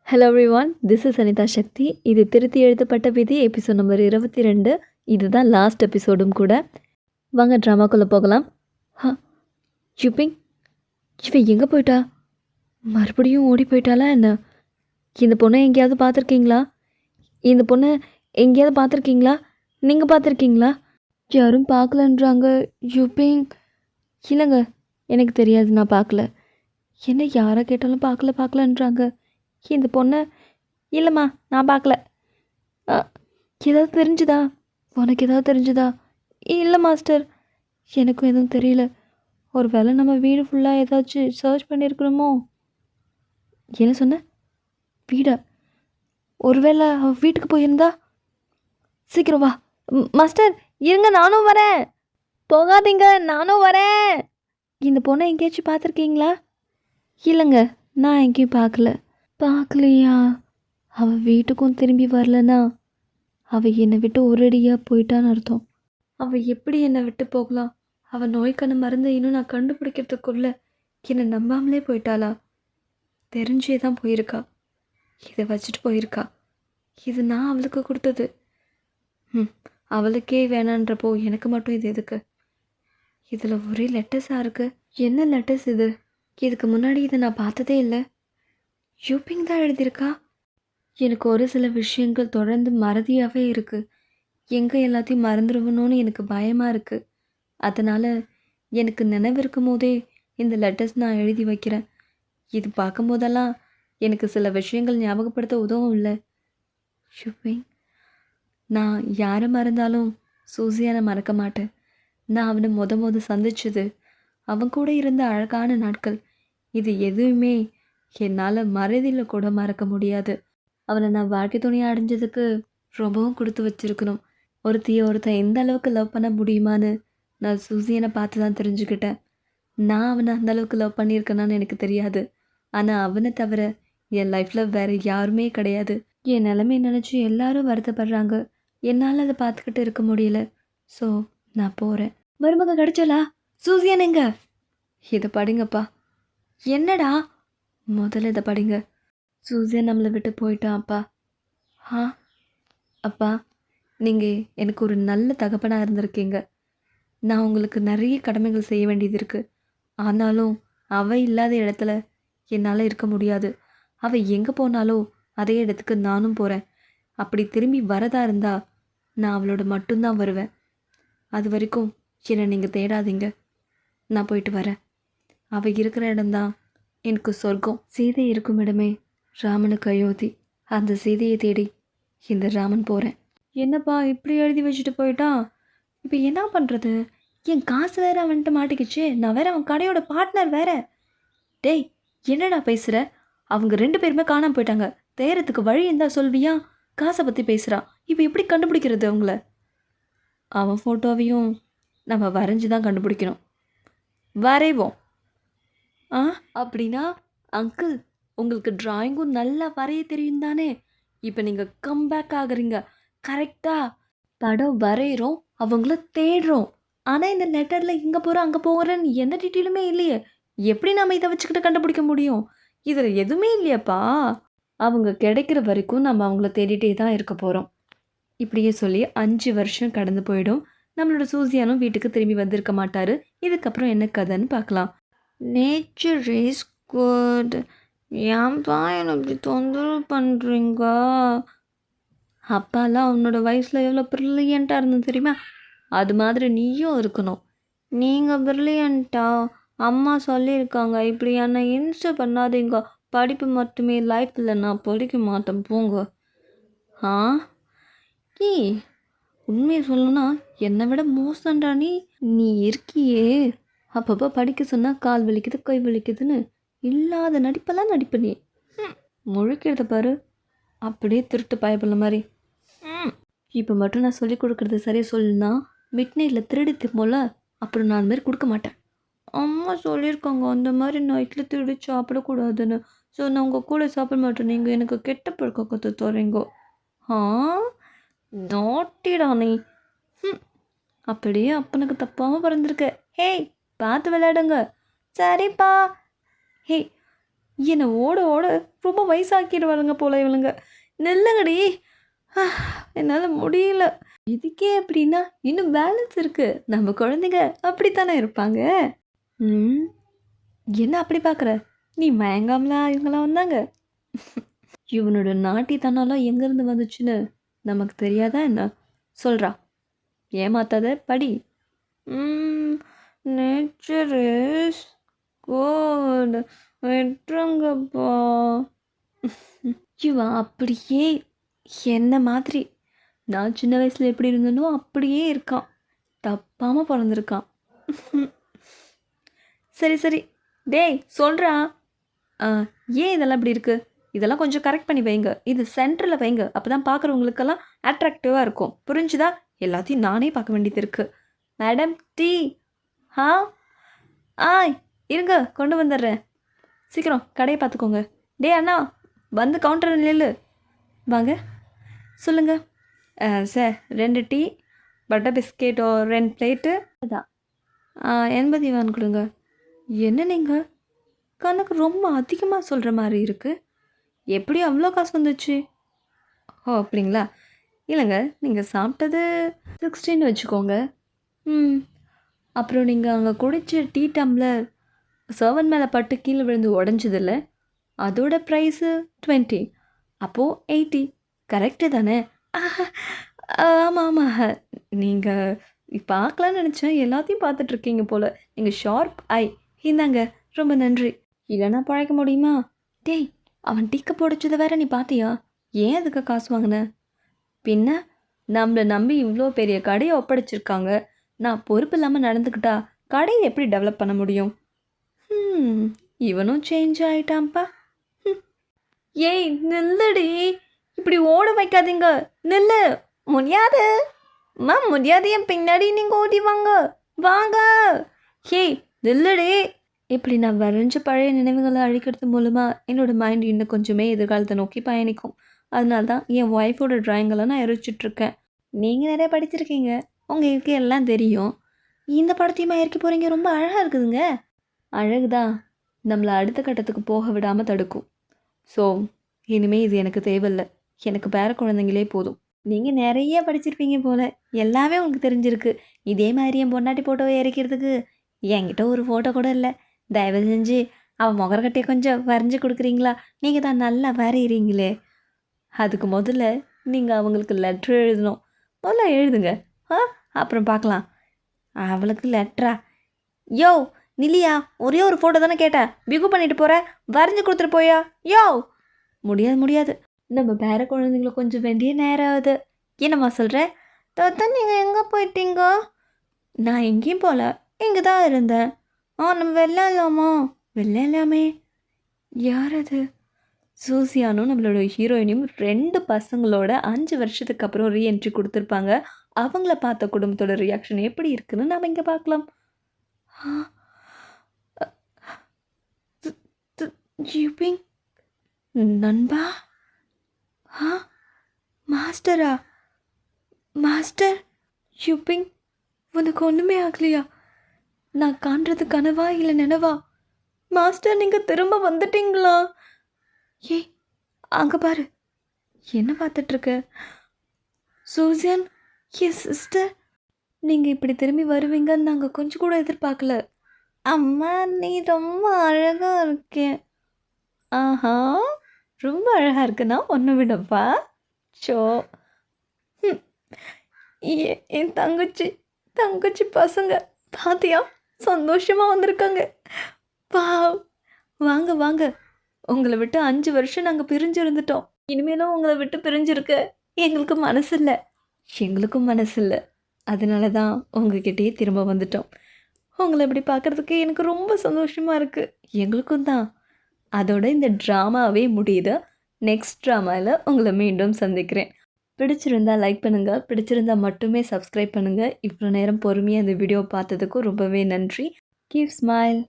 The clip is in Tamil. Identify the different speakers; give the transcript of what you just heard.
Speaker 1: Hello everyone, this is Anitha Sakthi. இது திருத்தி எழுதப்பட்ட விதி எபிசோட் நம்பர் 22. இதுதான் லாஸ்ட் எபிசோடும் கூட. வாங்க ட்ராமாக்குள்ளே போகலாம். ஹா, ஷிப்பிங் இவ எங்கே போயிட்டா? மறுபடியும் ஓடி போயிட்டாளா என்ன? இந்த பொண்ணை எங்கேயாவது பார்த்துருக்கீங்களா? இந்த பொண்ணை எங்கேயாவது பார்த்துருக்கீங்களா? நீங்கள் பார்த்துருக்கீங்களா? யாரும் பார்க்கலன்றாங்க. ஷிப்பிங் இல்லைங்க, எனக்கு தெரியாது, நான் பார்க்கல. என்ன யாரை கேட்டாலும் பார்க்கலன்றாங்க. இந்த பொண்ணை இல்லைம்மா, நான் பார்க்கல. அ, ஏதாவது தெரிஞ்சுதா? உனக்கு ஏதாவது தெரிஞ்சுதா? இல்லை மாஸ்டர், எனக்கும் எதுவும் தெரியல. ஒரு வேளை நம்ம வீடு ஃபுல்லாக ஏதாச்சும் சர்ச் பண்ணியிருக்கணுமோ? என்ன சொன்ன? வீடா? ஒருவேளை அவள் வீட்டுக்கு போயிருந்தா? சீக்கிரம் வா. மாஸ்டர் இருங்க, நானும் வரேன். போகாதீங்க, நானும் வரேன். இந்த பொண்ணை எங்கேயாச்சும் பார்த்துருக்கீங்களா? இல்லைங்க, நான் எங்கேயும் பார்க்கலையா? அவள் வீட்டுக்கும் திரும்பி வரலனா அவள் என்னை விட்டு ஒரேடியாக போயிட்டான்னு அர்த்தம். அவள் எப்படி என்னை விட்டு போகலாம்? அவள் நோய்க்கான மருந்தை இன்னும் நான் கண்டுபிடிக்கிறதுக்குள்ள என்னை நம்பாமலே போயிட்டாளா? தெரிஞ்சே தான் போயிருக்கா. இதை வச்சுட்டு போயிருக்கா. இது நான் அவளுக்கு கொடுத்தது. அவளுக்கே வேணான்றப்போ எனக்கு மட்டும் இது எதுக்கு? இதில் ஒரே லெட்டர்ஸாக இருக்குது. என்ன லெட்டர்ஸ் இது? இதுக்கு முன்னாடி இதை நான் பார்த்ததே இல்லை. யூபிங் தான் எழுதியிருக்கா. எனக்கு ஒரு சில விஷயங்கள் தொடர்ந்து மறதியாகவே இருக்குது. எங்கே எல்லாத்தையும் மறந்துடுவணும்னு எனக்கு பயமாக இருக்குது. அதனால் எனக்கு நினைவு இருக்கும் போதே இந்த லெட்டர்ஸ் நான் எழுதி வைக்கிறேன். இது பார்க்கும்போதெல்லாம் எனக்கு சில விஷயங்கள் ஞாபகப்படுத்த உதவும் இல்லை. ஷுப்பிங், நான் யாரை மறந்தாலும் சூசியானை மறக்க மாட்டேன். நான் அவனை முத சந்திச்சது, அவன் கூட இருந்த அழகான நாட்கள், இது எதுவுமே என்னால் மறதியில் கூட மறக்க முடியாது. அவனை நான் வாழ்க்கை துணையாக அடைஞ்சதுக்கு ரொம்பவும் கொடுத்து வச்சிருக்கணும். ஒருத்தன் எந்த அளவுக்கு லவ் பண்ண முடியுமான்னு நான் சூசியனை பார்த்து தான் தெரிஞ்சுக்கிட்டேன். நான் அவனை அந்த அளவுக்கு லவ் பண்ணியிருக்கேனான்னு எனக்கு தெரியாது. ஆனால் அவனை தவிர என் லைஃப்பில் வேறு யாருமே கிடையாது. என் நிலைமையை நினச்சி எல்லாரும் வருத்தப்படுறாங்க. என்னால் அதை பார்த்துக்கிட்டு இருக்க முடியல. ஸோ நான் போகிறேன். மருமக கிடைச்சலா? சூசியன் எங்க? இதை படிங்கப்பா. என்னடா? முதல்ல இதை படிங்க. சூசியன் நம்மளை விட்டு போயிட்டான் அப்பா. அப்பா, நீங்கள் எனக்கு ஒரு நல்ல தகப்பனாக இருந்திருக்கீங்க. நான் உங்களுக்கு நிறைய கடமைகள் செய்ய வேண்டியது இருக்குது. ஆனாலும் அவள் இல்லாத இடத்துல என்னால் இருக்க முடியாது. அவள் எங்கே போனாலோ அதே இடத்துக்கு நானும் போகிறேன். அப்படி திரும்பி வரதா இருந்தால் நான் அவளோட மட்டும்தான் வருவேன். அது வரைக்கும் என்னை நீங்கள் தேடாதீங்க. நான் போயிட்டு வரேன். அவள் இருக்கிற இடம்தான் எனக்கு சொர்க்கம். சீதை இருக்கும் இடமே ராமனுக்கு அயோத்தி. அந்த சீதையை தேடி இந்த ராமன் போகிறேன். என்னப்பா இப்படி எழுதி வச்சுட்டு போயிட்டான்? இப்போ என்ன பண்ணுறது? என் காசு வேற அவன்கிட்ட மாட்டிக்கிச்சு. நான் வேற அவன் கடையோட பார்ட்னர் வேற. டேய், என்னடா பேசுகிற? அவங்க 2 பேருமே காணாமல் போயிட்டாங்க. தேரத்துக்கு வழி இருந்தால் சொல்வியா? காசை பற்றி பேசுகிறான். இப்போ எப்படி கண்டுபிடிக்கிறது அவங்கள? அவன் ஃபோட்டோவையும் நம்ம வரைஞ்சி தான் கண்டுபிடிக்கணும். வரைவோம். அப்படின்னா அங்கிள், உங்களுக்கு டிராயிங்கும் நல்லா வரைய தெரியும் தானே? இப்போ நீங்கள் கம்பேக் ஆகுறீங்க கரெக்டாக. படம் வரைகிறோம், அவங்கள தேடுறோம். ஆனால் இந்த லெட்டரில் இங்கே போகிறோம் அங்கே போகிறேன்னு எந்த டீட்டெயிலுமே இல்லையே. எப்படி நாம் இதை வச்சுக்கிட்டு கண்டுபிடிக்க முடியும்? இதில் எதுவுமே இல்லையாப்பா. அவங்க கிடைக்கிற வரைக்கும் நம்ம அவங்கள தேடிட்டே தான் இருக்க போகிறோம். இப்படியே சொல்லி 5 வருஷம் கடந்து போயிடும். நம்மளோட சூசியானும் வீட்டுக்கு திரும்பி வந்திருக்க மாட்டார். இதுக்கப்புறம் என்ன கதைன்னு பார்க்கலாம். Nature is good. ஏன்பா எனக்கு இப்படி தொந்தரவு பண்ணுறீங்க? அப்பாலாம் உன்னோட வயசில் எவ்வளோ ப்ரில்லியண்ட்டாக இருந்தது தெரியுமா? அது மாதிரி நீயும் இருக்கணும். நீங்கள் ப்ரில்லியண்ட்டா? அம்மா சொல்லியிருக்காங்க. இப்படி என்னை இன்ஸ்டா பண்ணாதீங்க. படிப்பு மட்டுமே லைஃப்பில் நான் படிக்க மாட்டேன், போங்க. ஏ, உண்மையை சொல்லணும்னா என்னை விட மோசம்டா நீ இருக்கியே. அப்பப்போ படிக்க சொன்னால் கால் வலிக்குது கை வலிக்குதுன்னு இல்லாத நடிப்பெல்லாம் நடிப்பு. நீ முழிக்கிறத பாரு, அப்படியே திருட்டு பயப்பட மாதிரி. இப்போ மட்டும் நான் சொல்லிக் கொடுக்குறது சரியாக சொல்லுன்னா மிட் நைட்டில் திருடி திரும்போல, அப்புறம் நான் அந்த மாதிரி கொடுக்க மாட்டேன். அம்மா சொல்லியிருக்காங்க அந்த மாதிரி நைட்டில் திருடி சாப்பிடக்கூடாதுன்னு. ஸோ நான் உங்கள் கூட சாப்பிட மாட்டேன். நீங்கள் எனக்கு கெட்ட பழக்க கற்று தரீங்க. நாட்டிடா நீ. அப்படியே அப்பனுக்கு தப்பாமல் பிறந்திருக்க. ஹேய், பார்த்து விளையாடுங்க. சரிப்பா. ஹே, என்னை ஓட ஓட ரொம்ப வயசாக்கிடுவாளுங்க போல இவளுங்க. நில்லுங்கடி. என்னால் முடியல. இதுக்கே அப்படின்னா இன்னும் பேலன்ஸ் இருக்கு. நம்ம குழந்தைங்க அப்படித்தானே இருப்பாங்க. ம். என்ன அப்படி பார்க்குற? நீ மயங்காமலா இவங்களாம் வந்தாங்க? இவனோட நாட்டித்தனம்லாம் எங்கேருந்து வந்துச்சுன்னு நமக்கு தெரியாதா என்ன? சொல்றா. ஏமாத்தாத படி. Nature is good. விட்டுருங்கப்பா. இவன் அப்படியே என்ன மாதிரி நான் சின்ன வயசில் எப்படி இருந்தனோ அப்படியே இருக்கான். தப்பாமல் பிறந்திருக்கான். சரி சரி. டேய் சொல்கிறா. ஏன் இதெல்லாம் இப்படி இருக்குது? இதெல்லாம் கொஞ்சம் கரெக்ட் பண்ணி வைங்க. இது சென்டரில் வைங்க. அப்போ தான் பார்க்குறவங்களுக்கெல்லாம் அட்ராக்டிவாக இருக்கும். புரிஞ்சுதா? எல்லாத்தையும் நானே பார்க்க வேண்டியது இருக்குது. Madam tea. ஆ இருங்க கொண்டு வந்துடுறேன். சீக்கிரம் கடையை பார்த்துக்கோங்க. டே அண்ணா வந்து கவுண்டர் நில்லு. வாங்க சொல்லுங்கள். Sir 2 tea, butter biscuit 2 plate. அதான் 80 வான் கொடுங்க. என்ன நீங்கள் கணக்கு ரொம்ப அதிகமாக சொல்கிற மாதிரி இருக்குது. எப்படி அவ்வளோ காசு வந்துச்சு? ஓ அப்படிங்களா? இல்லைங்க, நீங்கள் சாப்பிட்டது 16 வச்சுக்கோங்க. அப்புறம் நீங்கள் அங்கே குடித்த டீ டம்ளர் சர்வன் மேலே பட்டு கீழே விழுந்து உடஞ்சதில்ல, அதோட ப்ரைஸு 20. அப்போது 80. கரெக்டு தானே? ஆமாம் ஆமாம். நீங்கள் பார்க்கலான்னு நினச்சேன். எல்லாத்தையும் பார்த்துட்ருக்கீங்க போல். நீங்கள் ஷார்ப் ஐ. இந்தாங்க. ரொம்ப நன்றி. இல்லைன்னா பழைக்க முடியுமா? டேய் அவன் டீக்க போடிச்சதை வேற நீ பார்த்தியா? ஏன் அதுக்கு காசு வாங்கின? பின்ன நம்மளை நம்பி இவ்வளோ பெரிய கடையை ஒப்படைச்சிருக்காங்க. நான் பொறுப்பு இல்லாமல் நடந்துக்கிட்டா கடையை எப்படி டெவலப் பண்ண முடியும்? இவனும் சேஞ்ச் ஆகிட்டான்ப்பா. ஏய் நில்லுடி. இப்படி ஓட வைக்காதீங்க. நில்லு. முடியாது முடியாது. என் பின்னாடி நீங்கள் ஓடி வாங்க வாங்க. ஏய் நில்லுடி. இப்படி நான் வரைஞ்ச பழைய நினைவுகளை அழிக்கிறது மூலமாக என்னோடய மைண்ட் இன்னும் கொஞ்சமே எதிர்காலத்தை நோக்கி பயணிக்கும். அதனால தான் என் ஒய்ஃபோட ட்ராயிங்கெல்லாம் நான் எரிச்சிட்ருக்கேன். நீங்கள் நிறைய படிச்சிருக்கீங்க, உங்களுக்கு எல்லாம் தெரியும். இந்த படத்தையுமா இறக்கி போகிறீங்க? ரொம்ப அழகாக இருக்குதுங்க. அழகுதான் நம்மளை அடுத்த கட்டத்துக்கு போக விடாமல் தடுக்கும். ஸோ இனிமேல் இது எனக்கு தேவையில்லை. எனக்கு பேர குழந்தைங்களே போதும். நீங்கள் நிறைய படிச்சிருப்பீங்க போல், எல்லாமே உங்களுக்கு தெரிஞ்சிருக்கு. இதே மாதிரி என் பொண்டாட்டி ஃபோட்டோவை இறக்கிறதுக்கு என்கிட்ட ஒரு ஃபோட்டோ கூட இல்லை. தயவு செஞ்சு அவன் முகரக்கட்டையை கொஞ்சம் வரைஞ்சி கொடுக்குறீங்களா? நீங்கள் தான் நல்லா வரைகிறீங்களே. அதுக்கு முதல்ல நீங்கள் அவங்களுக்கு லெட்ரு எழுதணும். முதல்ல எழுதுங்க. அப்புறம் பார்க்கலாம். அவளுக்கு லெட்ரா? யோ நிலியா, ஒரே ஒரு ஃபோட்டோ தானே கேட்டேன். பிகு பண்ணிட்டு போகிற, வரைஞ்சி கொடுத்துட்டு போயா? யோ முடியாது முடியாது. நம்ம பேர குழந்தைங்கள கொஞ்சம் வேண்டிய நேரம் ஆகுது. என்னம்மா சொல்கிறேன்? தாத்தா நீங்கள் எங்கே போயிட்டீங்க? நான் எங்கேயும் போகல, இங்கே தான் இருந்தேன். நம்ம வெள்ளாலாமா? வெள்ளாலாமே. யார் அது? சூசியானும் நம்மளோட ஹீரோயினும் 2 பசங்களோட 5 வருஷத்துக்கு அப்புறம் ரீஎன்ட்ரி கொடுத்துருப்பாங்க. அவங்கள பார்த்த குடும்பத்தோட ரியாக்ஷன் எப்படி இருக்குன்னு நாம் இங்கே பார்க்கலாம். யூபிங் நண்பா. மாஸ்டரா? மாஸ்டர் யூபிங், உனக்கு ஒன்றுமே ஆகலையா? நான் காண்றது கனவா இல்லை நினைவா? மாஸ்டர் நீங்கள் திரும்ப வந்துட்டீங்களா? ஏய் அங்கே பாரு, என்ன பார்த்துட்ருக்க? சூசியன், எஸ் சிஸ்டர், நீங்கள் இப்படி திரும்பி வருவீங்கன்னு நாங்கள் கொஞ்சம் கூட எதிர்பார்க்கல. அம்மா நீ ரொம்ப அழகாக இருக்கேன். ஆஹா ரொம்ப அழகாக இருக்குன்னா ஒன்று விடப்பா. ஷோ என் தங்கச்சி பசங்க பாத்தியா சந்தோஷமாக வந்திருக்காங்க. வா வாங்க வாங்க. உங்களை விட்டு 5 வருஷம் நாங்கள் பிரிஞ்சு இருந்துட்டோம். இனிமேலும் உங்களை விட்டு பிரிஞ்சிருக்க எங்களுக்கு மனசு இல்லை. எங்களுக்கும் மனசு இல்லை. அதனால தான் உங்ககிட்டயே திரும்ப வந்துட்டோம். உங்களை இப்படி பார்க்குறதுக்கு எனக்கு ரொம்ப சந்தோஷமாக இருக்குது. எங்களுக்கும் தான். அதோட இந்த ட்ராமாவே முடியுது. நெக்ஸ்ட் ட்ராமாவில் உங்களை மீண்டும் சந்திக்கிறேன். பிடிச்சிருந்தா லைக் பண்ணுங்கள். பிடிச்சிருந்தா மட்டுமே சப்ஸ்கிரைப் பண்ணுங்கள். இவ்வளோ நேரம் பொறுமையாக அந்த வீடியோ பார்த்ததுக்கும் ரொம்பவே நன்றி. Keep smile.